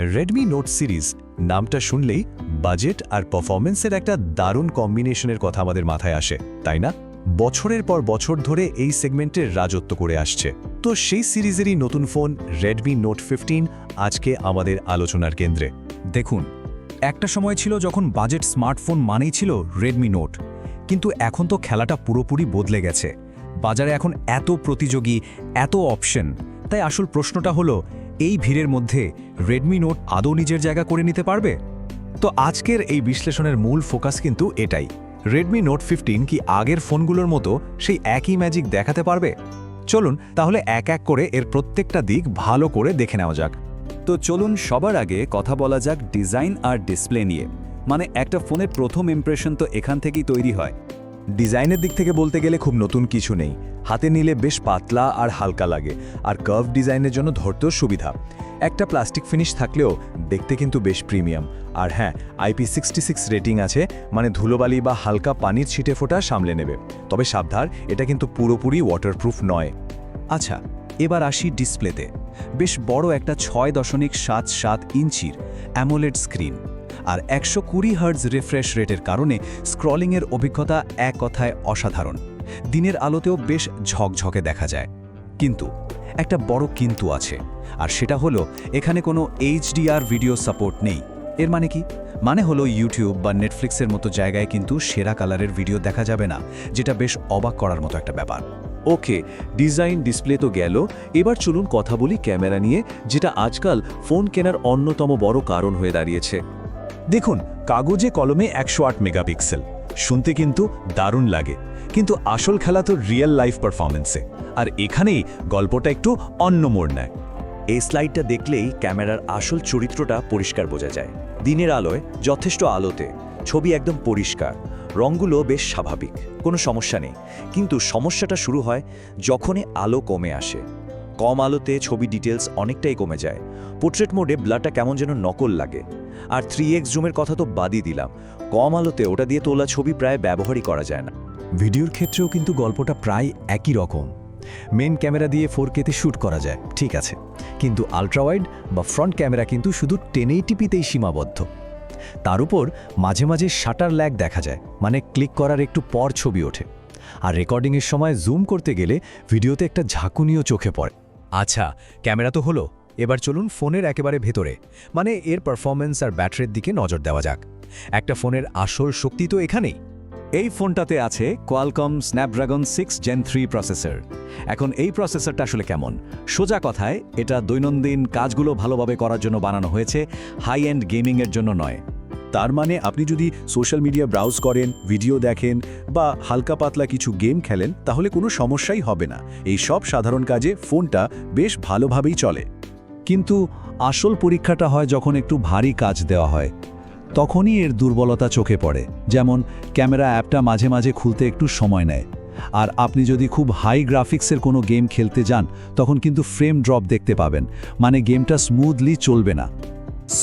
Redmi note series নামটা শুনলেই budget আর পারফরমেন্সের একটা দারুণ কম্বিনেশনের কথা আমাদের মাথায় আসে, তাই না? বছরের পর বছর ধরে এই সেগমেন্টের রাজত্ব করে আসছে। তো সেই সিরিজেরই নতুন ফোন রেডমি নোট 15 আজকে আমাদের আলোচনার কেন্দ্রে। দেখুন, একটা সময় ছিল যখন বাজেট স্মার্টফোন মানেই ছিল রেডমি নোট, কিন্তু এখন তো খেলাটা পুরোপুরি বদলে গেছে। বাজারে এখন এত প্রতিযোগী, এত অপশন, তাই আসল প্রশ্নটা হলো এই ভিড়ের মধ্যে রেডমি নোট আদৌ নিজের জায়গা করে নিতে পারবে? তো আজকের এই বিশ্লেষণের মূল ফোকাস কিন্তু এটাই, রেডমি নোট 15 কি আগের ফোনগুলোর মতো সেই একই ম্যাজিক দেখাতে পারবে? চলুন তাহলে এক এক করে এর প্রত্যেকটা দিক ভালো করে দেখে নেওয়া যাক। তো চলুন সবার আগে কথা বলা যাক ডিজাইন আর ডিসপ্লে নিয়ে। মানে একটা ফোনের প্রথম ইমপ্রেশন তো এখান থেকেই তৈরি হয়। ডিজাইনের দিক থেকে বলতে গেলে খুব নতুন কিছু নেই। হাতে নিলে বেশ পাতলা আর হালকা লাগে, আর কার্ভ ডিজাইনের জন্য ধরতেও সুবিধা। একটা প্লাস্টিক ফিনিশ থাকলেও দেখতে কিন্তু বেশ প্রিমিয়াম। আর হ্যাঁ, IP66 রেটিং আছে, মানে ধুলোবালি বা হালকা পানির ছিটে ফোটা সামলে নেবে। তবে সাবধান, এটা কিন্তু পুরোপুরি ওয়াটারপ্রুফ নয়। আচ্ছা, এবার আসি ডিসপ্লেতে। বেশ বড় একটা 6.77 ইঞ্চির অ্যামোলেড স্ক্রিন আর 120 হার্টজ রিফ্রেশ রেটের কারণে স্ক্রলিংয়ের অভিজ্ঞতা এক কথায় অসাধারণ। দিনের আলোতেও বেশ ঝকঝকে দেখা যায়। কিন্তু একটা বড় কিন্তু আছে, আর সেটা হলো এখানে কোনো HDR ভিডিও সাপোর্ট নেই। এর মানে কি? মানে হলো ইউটিউব বা নেটফ্লিক্সের মতো জায়গায় কিন্তু সেরা কালারের ভিডিও দেখা যাবে না, যেটা বেশ অবাক করার মতো একটা ব্যাপার। ওকে, ডিজাইন ডিসপ্লে তো গেল, এবার চলুন কথা বলি ক্যামেরা নিয়ে, যেটা আজকাল ফোন কেনার অন্যতম বড় কারণ হয়ে দাঁড়িয়েছে। দেখুন, কাগজে কলমে 108 মেগাপিক্সেল শুনতে কিন্তু দারুণ লাগে, কিন্তু আসল খেলা তো রিয়েল লাইফ পারফরমেন্সে, আর এখানেই গল্পটা একটু অন্য মোড় নেয়। এই স্লাইডটা দেখলেই ক্যামেরার আসল চরিত্রটা পরিষ্কার বোঝা যায়। দিনের আলোয়, যথেষ্ট আলোতে ছবি একদম পরিষ্কার, রঙগুলো বেশ স্বাভাবিক, কোনো সমস্যা নেই। কিন্তু সমস্যাটা শুরু হয় যখনই আলো কমে আসে। কম আলোতে ছবি ডিটেলস অনেকটাই কমে যায়। পোর্ট্রেট মোডে ব্লারটা কেমন যেন নকল লাগে। আর 3x জুমের কথা তো বাদই দিলাম, কম আলোতে ওটা দিয়ে তোলা ছবি প্রায় ব্যবহারই করা যায় না। ভিডিওর ক্ষেত্রেও কিন্তু গল্পটা প্রায় একই রকম। মেন ক্যামেরা দিয়ে 4K-তে শ্যুট করা যায়, ঠিক আছে, কিন্তু আলট্রাওয়াইড বা ফ্রন্ট ক্যামেরা কিন্তু শুধু 1080pতেই সীমাবদ্ধ। তার উপর মাঝে মাঝে শাটার ল্যাগ দেখা যায়, মানে ক্লিক করার একটু পর ছবি ওঠে। আর রেকর্ডিংয়ের সময় জুম করতে গেলে ভিডিওতে একটা ঝাঁকুনিও চোখে পড়ে। আচ্ছা, ক্যামেরা তো হলো, এবার চলুন ফোনের একেবারে ভেতরে, মানে এর পারফরমেন্স আর ব্যাটারির দিকে নজর দেওয়া যাক। একটা ফোনের আসল শক্তি তো এখানেই। এই ফোনটাতে আছে কোয়ালকম স্ন্যাপড্রাগন 6 Gen 3 প্রসেসর। এখন এই প্রসেসরটা আসলে কেমন? সোজা কথায়, এটা দৈনন্দিন কাজগুলো ভালোভাবে করার জন্য বানানো হয়েছে, হাই এন্ড গেমিংয়ের জন্য নয়। তার মানে আপনি যদি সোশ্যাল মিডিয়া ব্রাউজ করেন, ভিডিও দেখেন বা হালকা পাতলা কিছু গেম খেলেন, তাহলে কোনো সমস্যাই হবে না। এই সব সাধারণ কাজে ফোনটা বেশ ভালোভাবেই চলে। কিন্তু আসল পরীক্ষাটা হয় যখন একটু ভারী কাজ দেওয়া হয়, তখনই এর দুর্বলতা চোখে পড়ে। যেমন ক্যামেরা অ্যাপটা মাঝে মাঝে খুলতে একটু সময় নেয়, আর আপনি যদি খুব হাই গ্রাফিক্সের কোনো গেম খেলতে যান, তখন কিন্তু ফ্রেম ড্রপ দেখতে পাবেন, মানে গেমটা স্মুথলি চলবে না।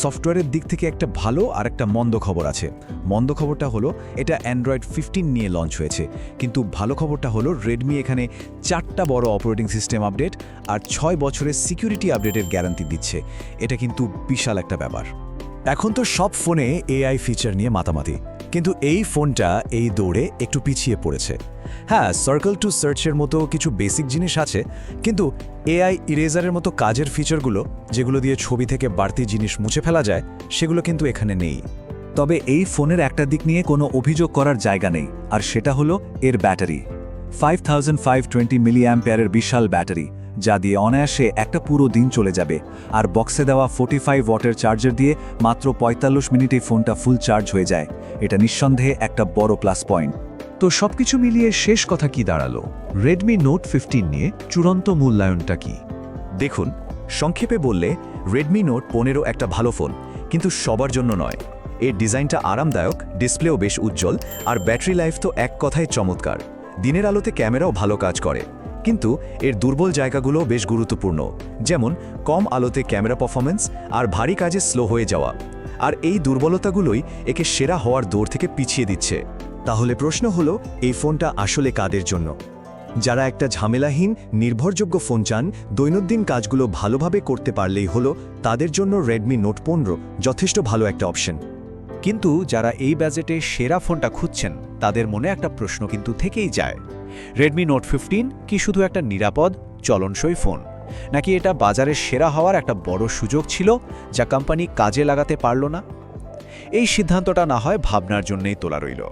সফটওয়্যারের দিক থেকে একটা ভালো আর একটা মন্দ খবর আছে। মন্দ খবরটা হলো এটা অ্যান্ড্রয়েড 15 নিয়ে লঞ্চ হয়েছে, কিন্তু ভালো খবরটা হলো রেডমি এখানে 4টা বড় অপারেটিং সিস্টেম আপডেট আর 6 বছরের সিকিউরিটি আপডেটের গ্যারান্টি দিচ্ছে। এটা কিন্তু বিশাল একটা ব্যাপার। এখন তো সব ফোনে AI ফিচার নিয়ে মাতামাতি, কিন্তু এই ফোনটা এই দৌড়ে একটু পিছিয়ে পড়েছে। হ্যাঁ, সার্কেল টু সার্চের মতো কিছু বেসিক জিনিস আছে, কিন্তু AI ইরেজারের মতো কাজের ফিচারগুলো, যেগুলো দিয়ে ছবি থেকে বাড়তি জিনিস মুছে ফেলা যায়, সেগুলো কিন্তু এখানে নেই। তবে এই ফোনের একটা দিক নিয়ে কোনো অভিযোগ করার জায়গা নেই, আর সেটা হলো এর ব্যাটারি। 5520 মিলিঅ্যাম্পিয়ারের বিশাল ব্যাটারি, যা দিয়ে অনায়াসে একটা পুরো দিন চলে যাবে। আর বক্সে দেওয়া 45 ওয়াটের চার্জার দিয়ে মাত্র 45 মিনিটে ফোনটা ফুল চার্জ হয়ে যায়। এটা নিঃসন্দেহে একটা বড় প্লাস পয়েন্ট। তো সবকিছু মিলিয়ে শেষ কথা কি দাঁড়ালো? রেডমি নোট 15 নিয়ে চূড়ান্ত মূল্যায়নটা কি? দেখুন, সংক্ষেপে বললে রেডমি নোট 15 একটা ভালো ফোন, কিন্তু সবার জন্য নয়। এর ডিজাইনটা আরামদায়ক, ডিসপ্লেও বেশ উজ্জ্বল, আর ব্যাটারি লাইফ তো এক কথায় চমৎকার। দিনের আলোতে ক্যামেরাও ভালো কাজ করে, কিন্তু এর দুর্বল জায়গাগুলো বেশ গুরুত্বপূর্ণ, যেমন কম আলোতে ক্যামেরা পারফরমেন্স আর ভারী কাজে স্লো হয়ে যাওয়া। আর এই দুর্বলতাগুলোই একে সেরা হওয়ার দৌড় থেকে পিছিয়ে দিচ্ছে। তাহলে প্রশ্ন হলো, এই ফোনটা আসলে কাদের জন্য? যারা একটা ঝামেলাহীন নির্ভরযোগ্য ফোন চান, দৈনন্দিন কাজগুলো ভালোভাবে করতে পারলেই হলো, তাদের জন্য রেডমি নোট 15 যথেষ্ট ভালো একটা অপশন। কিন্তু যারা এই বাজেটে সেরা ফোনটা খুঁজছেন তাদের মনে একটা প্রশ্ন কিন্তু থেকেই যায়, রেডমি নোট 15 কি শুধু একটা নিরাপদ চলনসই ফোন, নাকি এটা বাজারের সেরা হওয়ার একটা বড় সুযোগ ছিল যা কোম্পানি কাজে লাগাতে পারল না? এই সিদ্ধান্তটা না হয় ভাবনার জন্যই তোলা রইল।